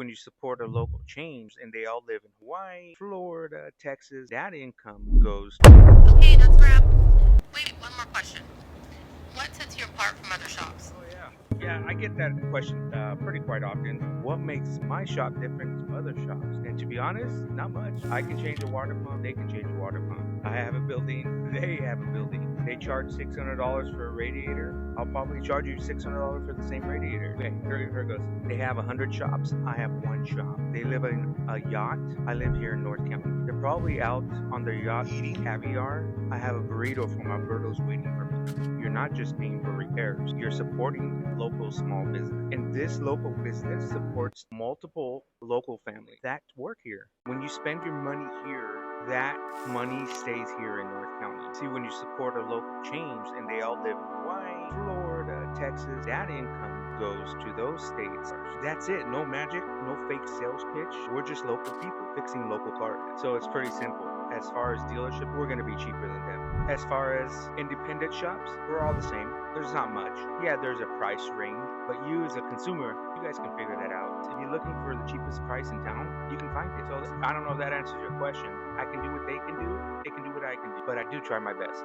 When you support a local chain and they all live in Hawaii, Florida, Texas, that income goes. Okay, that's a wrap. Wait, one more question. What sets you apart from other shops? Oh yeah, yeah. I get that question pretty quite often. What makes my shop different from other shops? And to be honest, not much. I can change a water pump. They can change a water pump. I have a building. They have a building. They charge $600 for a radiator. I'll probably charge you $600 for the same radiator. Okay, here it goes. They have 100 shops. I have one shop. They live in a yacht. I live here in North County. They're probably out on their yacht eating caviar. I have a burrito from Alberto's waiting for me. You're not just paying for repairs, you're supporting local small business. And this local business supports multiple local families that work here. When you spend your money here, that money stays here in North County. See, when you support a local chain and they all live in Hawaii, Florida, Texas, that income goes to those states. That's it. No magic, no fake sales pitch. We're just local people fixing local cars. So it's pretty simple. As far as dealership, we're going to be cheaper than them. As far as independent shops, we're all the same. There's not much. Yeah, there's a price range, but you as a consumer, you guys can figure that out. If you're looking for the cheapest price in town, you can find it. So I don't know if that answers your question. I can do what they can do. They can do what I can do. But I do try my best.